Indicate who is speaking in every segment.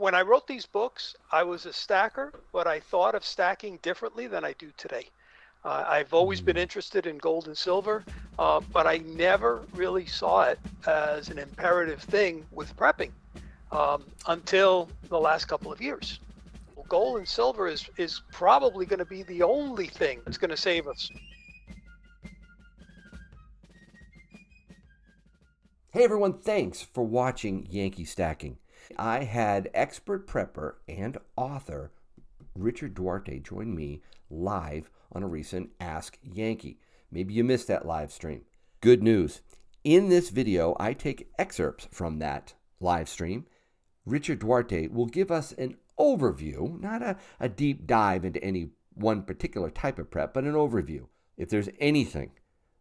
Speaker 1: when I wrote these books, I was a stacker, but I thought of stacking differently than I do today. I've always been interested in gold and silver, but I never really saw it as an imperative thing with prepping until the last couple of years. Gold and silver is probably going to be the only thing that's going to save us.
Speaker 2: Hey everyone, thanks for watching Yankee Stacking. I had expert prepper and author Richard Duarte join me live on a recent Ask Yankee. Maybe you missed that live stream. Good news. In this video, I take excerpts from that live stream. Richard Duarte will give us an overview, not a deep dive into any one particular type of prep, but an overview. If there's anything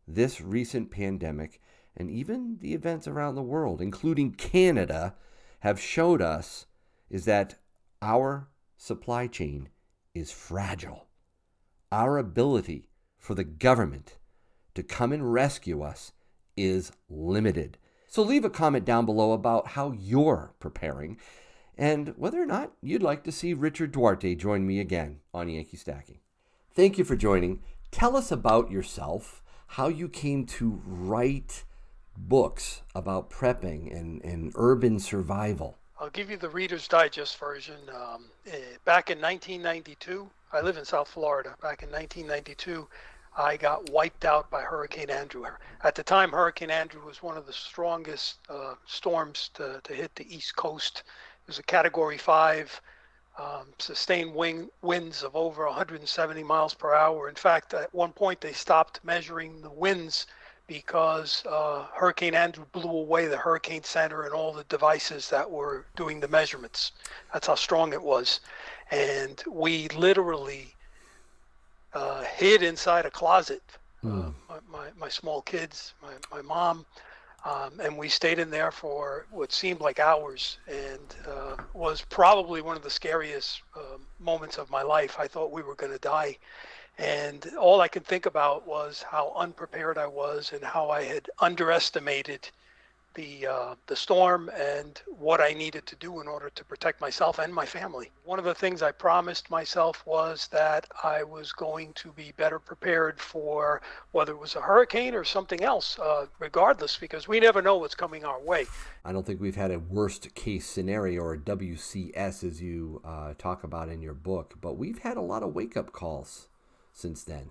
Speaker 2: this recent pandemic and even the events around the world, including Canada, have showed us, is that our supply chain is fragile. Our ability for the government to come and rescue us is limited. So leave a comment down below about how you're preparing and whether or not you'd like to see Richard Duarte join me again on Yankee Stacking. Thank you for joining. Tell us about yourself, how you came to write books about prepping and urban survival.
Speaker 1: I'll give you the Reader's Digest version. Back in 1992, I live in South Florida. Back in 1992, I got wiped out by Hurricane Andrew. At the time, Hurricane Andrew was one of the strongest storms to hit the East Coast. It was a Category 5, sustained winds of over 170 miles per hour. In fact, at one point, they stopped measuring the winds because Hurricane Andrew blew away the hurricane center and all the devices that were doing the measurements. That's how strong it was. And we literally hid inside a closet, my small kids, my mom, and we stayed in there for what seemed like hours, and was probably one of the scariest moments of my life. I thought we were going to die. And all I could think about was how unprepared I was and how I had underestimated the storm and what I needed to do in order to protect myself and my family. One of the things I promised myself was that I was going to be better prepared for whether it was a hurricane or something else, regardless, because we never know what's coming our way.
Speaker 2: I don't think we've had a worst case scenario or a WCS as you talk about in your book, but we've had a lot of wake-up calls since then.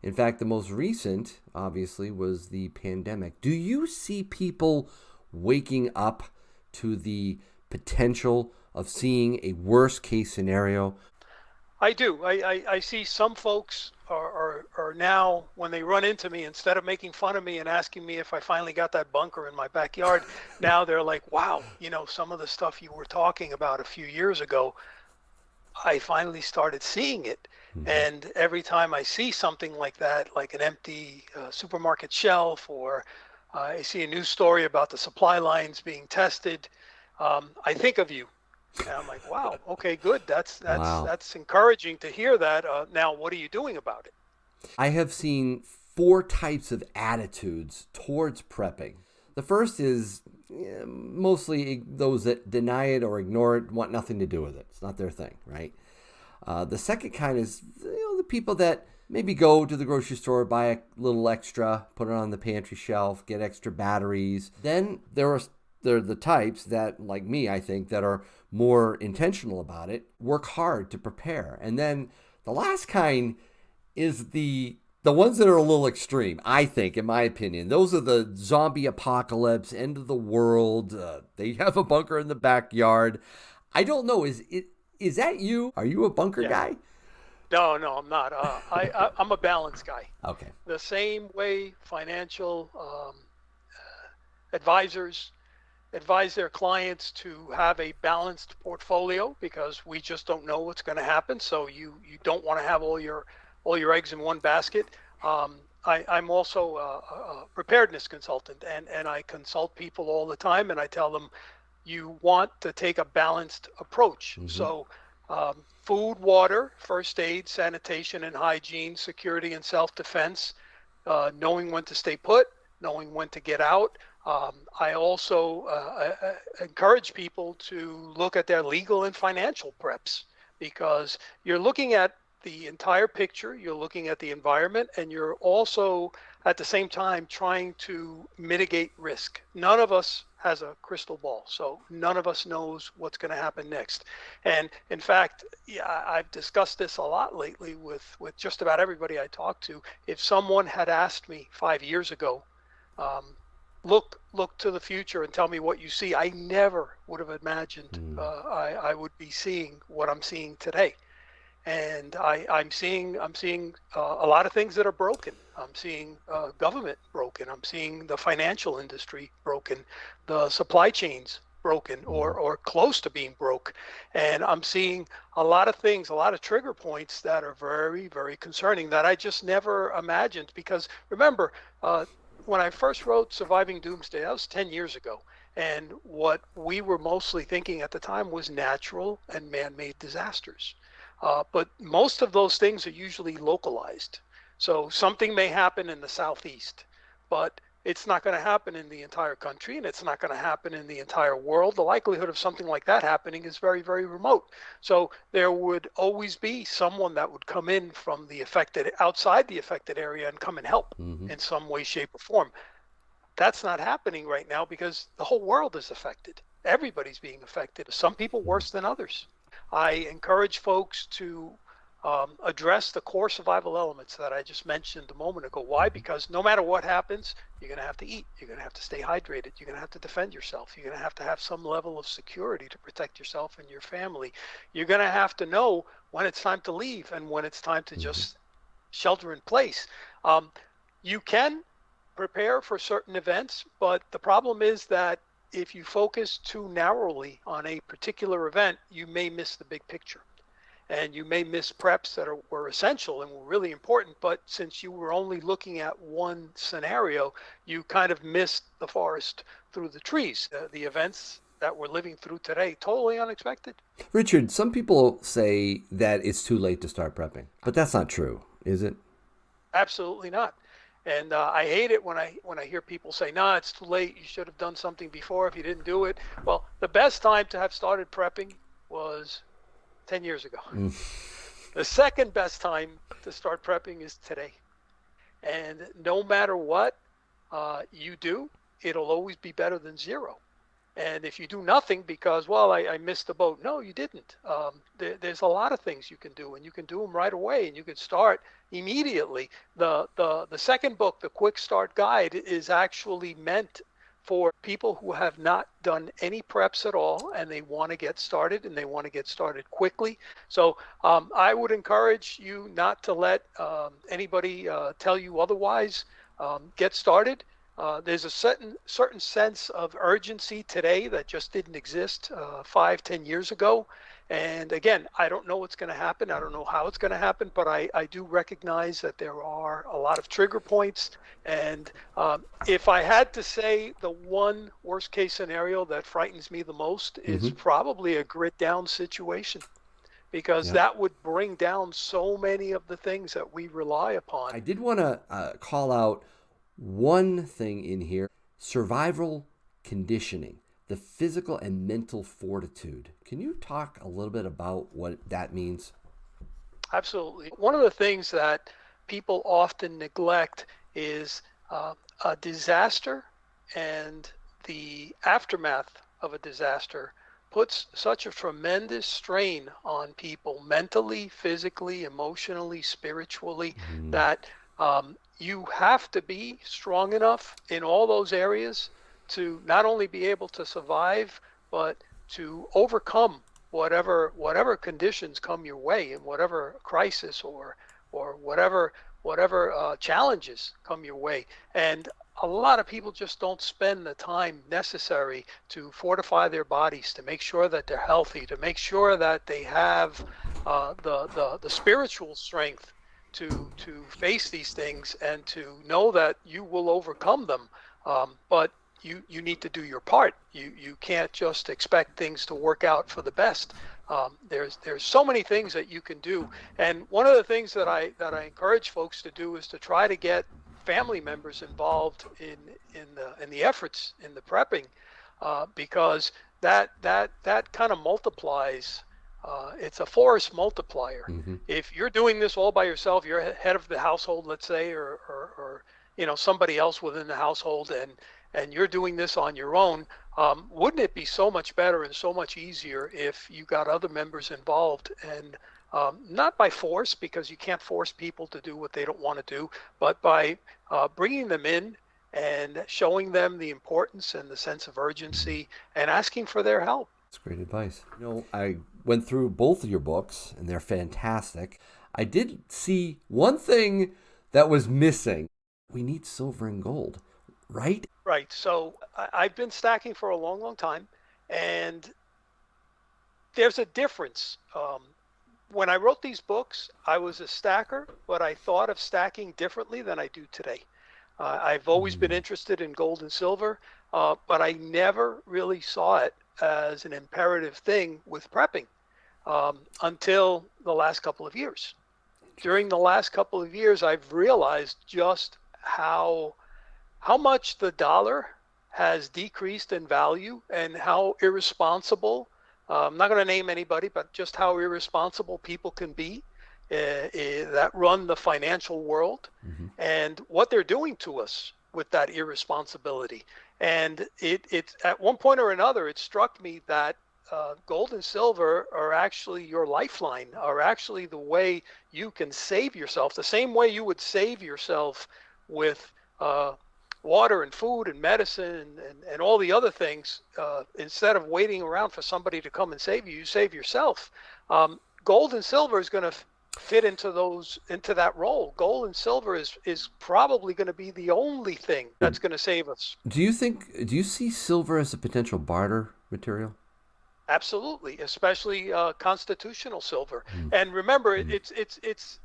Speaker 2: In fact, the most recent, obviously, was the pandemic. Do you see people waking up to the potential of seeing a worst case scenario?
Speaker 1: I do. I see some folks are now, when they run into me, instead of making fun of me and asking me if I finally got that bunker in my backyard, now they're like, wow, some of the stuff you were talking about a few years ago, I finally started seeing it. And every time I see something like that, like an empty supermarket shelf, or I see a news story about the supply lines being tested, I think of you. And I'm like, wow, okay, good. That's encouraging to hear that. Now, what are you doing about it?
Speaker 2: I have seen 4 types of attitudes towards prepping. The first is mostly those that deny it or ignore it, want nothing to do with it. It's not their thing, right? The second kind is the people that maybe go to the grocery store, buy a little extra, put it on the pantry shelf, get extra batteries. Then there are the types that, like me, I think, that are more intentional about it, work hard to prepare. And then the last kind is the ones that are a little extreme, I think, in my opinion. Those are the zombie apocalypse, end of the world. They have a bunker in the backyard. I don't know. Is that you? Are you a bunker guy?
Speaker 1: No, I'm not. I'm a balanced guy.
Speaker 2: Okay.
Speaker 1: The same way financial advisors advise their clients to have a balanced portfolio, because we just don't know what's going to happen. So you don't want to have all your eggs in one basket. I'm also a preparedness consultant, and I consult people all the time, and I tell them you want to take a balanced approach. Mm-hmm. So food, water, first aid, sanitation and hygiene, security and self-defense, knowing when to stay put, knowing when to get out, I also encourage people to look at their legal and financial preps, because you're looking at the entire picture, you're looking at the environment, and you're also at the same time trying to mitigate risk. None of us has a crystal ball, so none of us knows what's going to happen next. And in fact, yeah, I've discussed this a lot lately with just about everybody I talk to. If someone had asked me 5 years ago, um, look to the future and tell me what you see, I never would have imagined I would be seeing what I'm seeing today. And I'm seeing a lot of things that are broken. I'm seeing government broken. I'm seeing the financial industry broken, the supply chains broken, or close to being broke. And I'm seeing a lot of things, a lot of trigger points that are very, very concerning, that I just never imagined. Because remember, when I first wrote Surviving Doomsday, that was 10 years ago. And what we were mostly thinking at the time was natural and man-made disasters. But most of those things are usually localized. So something may happen in the southeast, but it's not going to happen in the entire country, and it's not going to happen in the entire world. The likelihood of something like that happening is very, very remote. So there would always be someone that would come in from the affected, outside the affected area, and come and help in some way, shape, or form. That's not happening right now because the whole world is affected. Everybody's being affected. Some people worse than others. I encourage folks to address the core survival elements that I just mentioned a moment ago. Why? Because no matter what happens, you're going to have to eat. You're going to have to stay hydrated. You're going to have to defend yourself. You're going to have some level of security to protect yourself and your family. You're going to have to know when it's time to leave and when it's time to just shelter in place. You can prepare for certain events, but the problem is that if you focus too narrowly on a particular event, you may miss the big picture. And you may miss preps that were essential and were really important, but since you were only looking at one scenario, you kind of missed the forest through the trees. The events that we're living through today, totally unexpected.
Speaker 2: Richard, some people say that it's too late to start prepping, but that's not true, is it?
Speaker 1: Absolutely not. And I hate it when I hear people say, "No, it's too late. You should have done something before if you didn't do it." Well, the best time to have started prepping was 10 years ago. The second best time to start prepping is today. And no matter what you do, it'll always be better than zero. And if you do nothing because, well, I missed the boat. No, you didn't. There's a lot of things you can do, and you can do them right away, and you can start immediately. The second book, The Quick Start Guide, is actually meant for people who have not done any preps at all, and they want to get started, and they want to get started quickly. So I would encourage you not to let anybody tell you otherwise. Get started. There's a certain sense of urgency today that just didn't exist 5, 10 years ago. And again, I don't know what's going to happen. I don't know how it's going to happen, but I do recognize that there are a lot of trigger points. And if I had to say the one worst case scenario that frightens me the most is probably a grit down situation, because that would bring down so many of the things that we rely upon.
Speaker 2: I did want to call out one thing in here: survival conditioning, the physical and mental fortitude. Can you talk a little bit about what that means?
Speaker 1: Absolutely. One of the things that people often neglect is a disaster, and the aftermath of a disaster puts such a tremendous strain on people mentally, physically, emotionally, spiritually, that you have to be strong enough in all those areas to not only be able to survive, but to overcome whatever conditions come your way, and whatever crisis or whatever challenges come your way. And a lot of people just don't spend the time necessary to fortify their bodies, to make sure that they're healthy, to make sure that they have the spiritual strength to face these things, and to know that you will overcome them. But you need to do your part. You can't just expect things to work out for the best. There's so many things that you can do, and one of the things that I encourage folks to do is to try to get family members involved in the efforts in the prepping, because that kind of multiplies. It's a force multiplier.
Speaker 2: Mm-hmm.
Speaker 1: If you're doing this all by yourself, you're head of the household, let's say, or somebody else within the household, and you're doing this on your own. Wouldn't it be so much better and so much easier if you got other members involved, and not by force, because you can't force people to do what they don't want to do, but by bringing them in and showing them the importance and the sense of urgency and asking for their help.
Speaker 2: That's great advice. I went through both of your books, and they're fantastic. I did see one thing that was missing. We need silver and gold, right?
Speaker 1: Right. So I've been stacking for a long, long time, and there's a difference. When I wrote these books, I was a stacker, but I thought of stacking differently than I do today. I've always been interested in gold and silver, but I never really saw it as an imperative thing with prepping until the last couple of years. During the last couple of years, I've realized just how much the dollar has decreased in value, and how irresponsible, I'm not going to name anybody, but just how irresponsible people can be that run the financial world,
Speaker 2: Mm-hmm.
Speaker 1: and what they're doing to us with that irresponsibility. And it at one point or another, it struck me that gold and silver are actually your lifeline, are actually the way you can save yourself, the same way you would save yourself with water and food and medicine and all the other things. Instead of waiting around for somebody to come and save you, you save yourself. Gold and silver is going to fit into that role. Gold and silver is probably going to be the only thing that's going to save us.
Speaker 2: Do you see silver as a potential barter material?
Speaker 1: Absolutely, especially constitutional silver. And remember, it's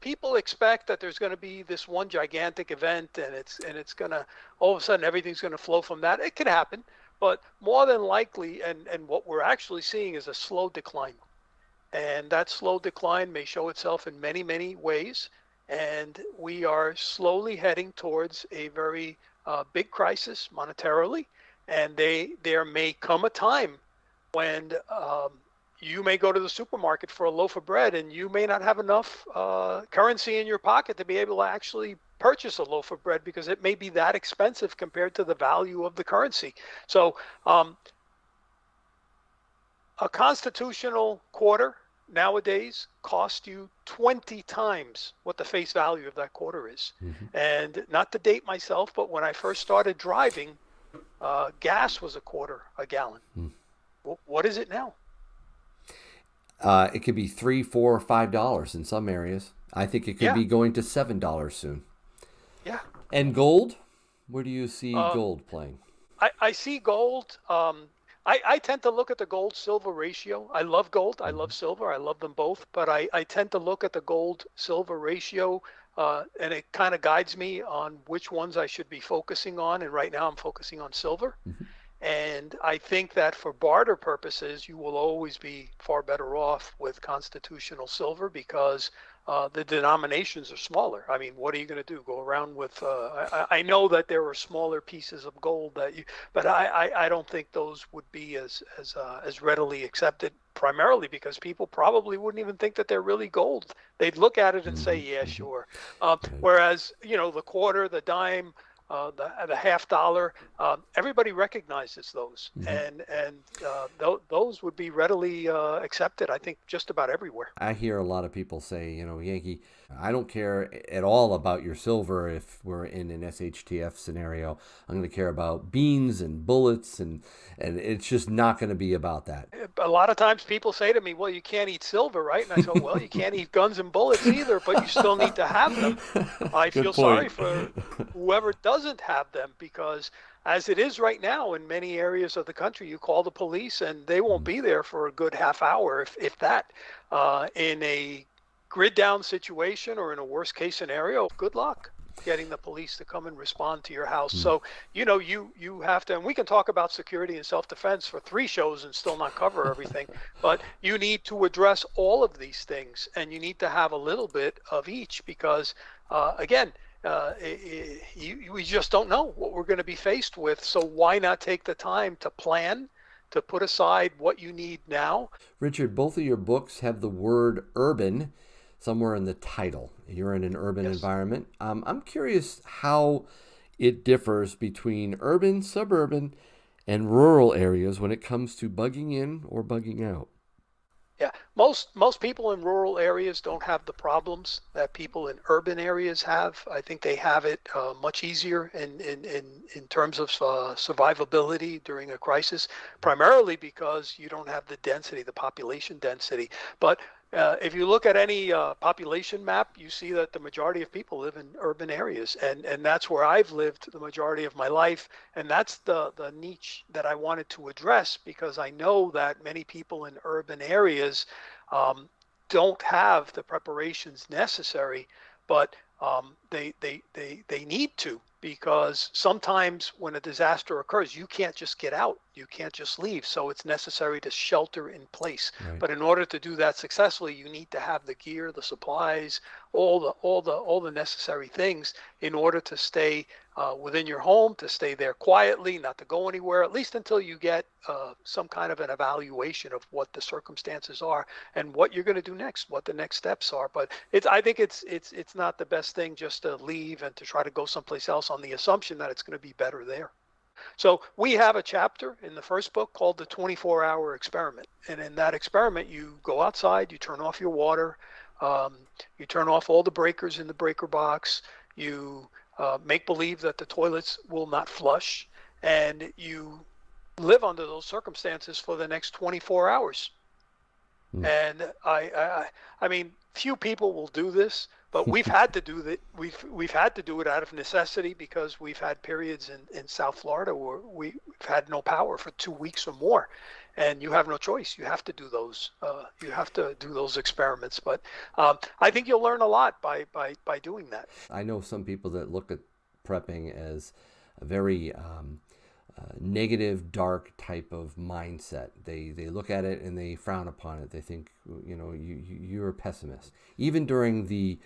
Speaker 1: people expect that there's going to be this one gigantic event, and it's going to, all of a sudden everything's going to flow from that. It can happen, but more than likely, and what we're actually seeing is a slow decline. And that slow decline may show itself in many, many ways. And we are slowly heading towards a very big crisis monetarily. And there may come a time when you may go to the supermarket for a loaf of bread, and you may not have enough currency in your pocket to be able to actually purchase a loaf of bread, because it may be that expensive compared to the value of the currency. So a constitutional quarter nowadays costs you 20 times what the face value of that quarter is.
Speaker 2: Mm-hmm.
Speaker 1: And not to date myself, but when I first started driving, gas was $0.25 a gallon. What is it now?
Speaker 2: It could be $3, $4, $5 in some areas. I think it could be going to $7 soon.
Speaker 1: Yeah.
Speaker 2: And gold? Where do you see gold playing?
Speaker 1: I see gold. I tend to look at the gold-silver ratio. I love gold. I love silver. I love them both. But I tend to look at the gold-silver ratio, and it kind of guides me on which ones I should be focusing on. And right now I'm focusing on silver. Mm-hmm. And I think that for barter purposes, you will always be far better off with constitutional silver, because the denominations are smaller. I mean, what are you going to do? Go around with? I know that there are smaller pieces of gold but I don't think those would be as readily accepted. Primarily because people probably wouldn't even think that they're really gold. They'd look at it and say, "Yeah, sure." Whereas the quarter, the dime, the $50, everybody recognizes those, and those would be readily accepted, I think, just about everywhere.
Speaker 2: I hear a lot of people say, Yankee, I don't care at all about your silver if we're in an SHTF scenario. I'm going to care about beans and bullets, and it's just not going to be about that.
Speaker 1: A lot of times people say to me, "Well, you can't eat silver, right?" And I say, "Well, you can't eat guns and bullets either, but you still need to have them." I feel sorry for whoever doesn't have them, because as it is right now in many areas of the country, you call the police and they won't be there for a good half hour, if that. In a grid down situation or in a worst case scenario, good luck getting the police to come and respond to your house. So, you have to, and we can talk about security and self-defense for 3 shows and still not cover everything, but you need to address all of these things, and you need to have a little bit of each, because again, we just don't know what we're going to be faced with. So why not take the time to plan, to put aside what you need now?
Speaker 2: Richard, both of your books have the word urban somewhere in the title. You're in an urban
Speaker 1: Yes.
Speaker 2: environment. I'm curious how it differs between urban, suburban, and rural areas when it comes to bugging in or bugging out.
Speaker 1: Yeah, most people in rural areas don't have the problems that people in urban areas have. I think they have it much easier in terms of survivability during a crisis, primarily because you don't have the density, the population density. But if you look at any population map, you see that the majority of people live in urban areas, and that's where I've lived the majority of my life, and that's the niche that I wanted to address because I know that many people in urban areas um, don't have the preparations necessary, but they need to because sometimes when a disaster occurs, you can't just get out, you can't just leave. So it's necessary to shelter in place.
Speaker 2: Right.
Speaker 1: But in order to do that successfully, you need to have the gear, the supplies, all the necessary things in order to stay within your home, to stay there quietly, not to go anywhere, at least until you get some kind of an evaluation of what the circumstances are and what you're going to do next, what the next steps are. But I think it's not the best thing just to leave and to try to go someplace else on the assumption that it's going to be better there. So we have a chapter in the first book called the 24-hour experiment. And in that experiment, you go outside, you turn off your water, um, you turn off all the breakers in the breaker box, you make believe that the toilets will not flush, and you live under those circumstances for the next 24 hours.
Speaker 2: Mm.
Speaker 1: And I mean, few people will do this, but we've had to do that. We've had to do it out of necessity because we've had periods in South Florida where we've had no power for 2 weeks or more, and you have no choice. You have to do those. You have to do those experiments. But I think you'll learn a lot by doing that.
Speaker 2: I know some people that look at prepping as a very negative, dark type of mindset. They look at it and they frown upon it. They think, you're a pessimist. Even during the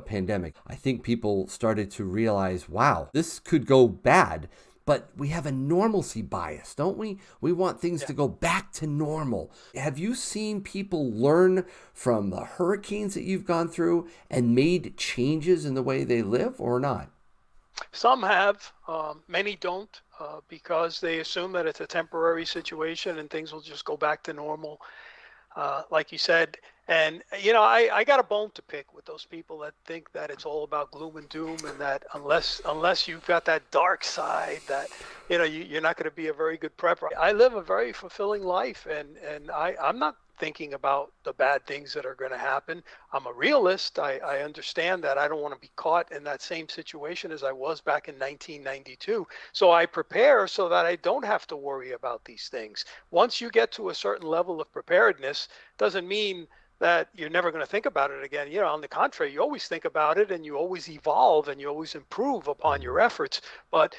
Speaker 2: pandemic, I think people started to realize, wow, this could go bad. But we have a normalcy bias, don't we? We want things to go back to normal. Have you seen people learn from the hurricanes that you've gone through and made changes in the way they live or not?
Speaker 1: Some have, many don't, because they assume that it's a temporary situation and things will just go back to normal, like you said. And I got a bone to pick with those people that think that it's all about gloom and doom, and that unless you've got that dark side, that you're not going to be a very good prepper. I live a very fulfilling life, and I'm not thinking about the bad things that are going to happen. I'm a realist. I understand that I don't want to be caught in that same situation as I was back in 1992. So I prepare so that I don't have to worry about these things. Once you get to a certain level of preparedness, doesn't mean that you're never going to think about it again. On the contrary, you always think about it and you always evolve and you always improve upon your efforts. But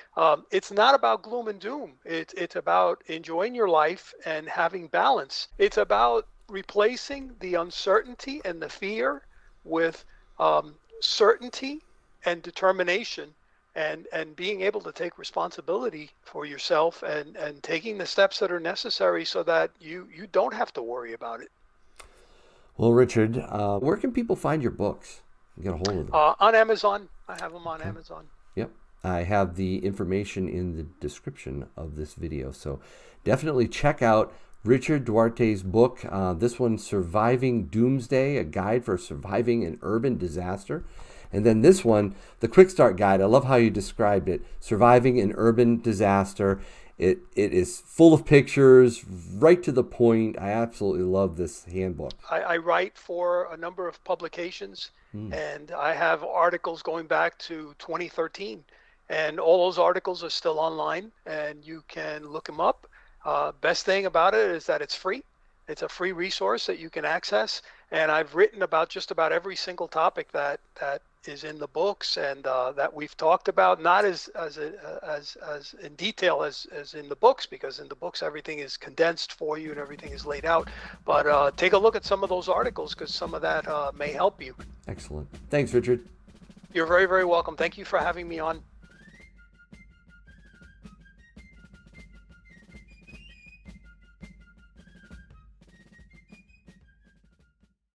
Speaker 1: it's not about gloom and doom. It's about enjoying your life and having balance. It's about replacing the uncertainty and the fear with certainty and determination, and being able to take responsibility for yourself, and taking the steps that are necessary so that you don't have to worry about it.
Speaker 2: Well, Richard, where can people find your books? Get a hold of them.
Speaker 1: On Amazon. I have them on
Speaker 2: Okay.
Speaker 1: Amazon.
Speaker 2: Yep. I have the information in the description of this video. So definitely check out Richard Duarte's book. This one, Surviving Doomsday, a guide for surviving an urban disaster. And then this one, the Quick Start Guide. I love how you described it. Surviving an urban disaster. It is full of pictures, right to the point. I absolutely love this handbook.
Speaker 1: I write for a number of publications, and I have articles going back to 2013. And all those articles are still online, and you can look them up. Best thing about it is that it's free. It's a free resource that you can access. And I've written about just about every single topic that is in the books, and that we've talked about, not as in detail as in the books, because in the books everything is condensed for you and everything is laid out. But take a look at some of those articles, because some of that may help you.
Speaker 2: Excellent. Thanks, Richard.
Speaker 1: You're very, very welcome. Thank you for having me on.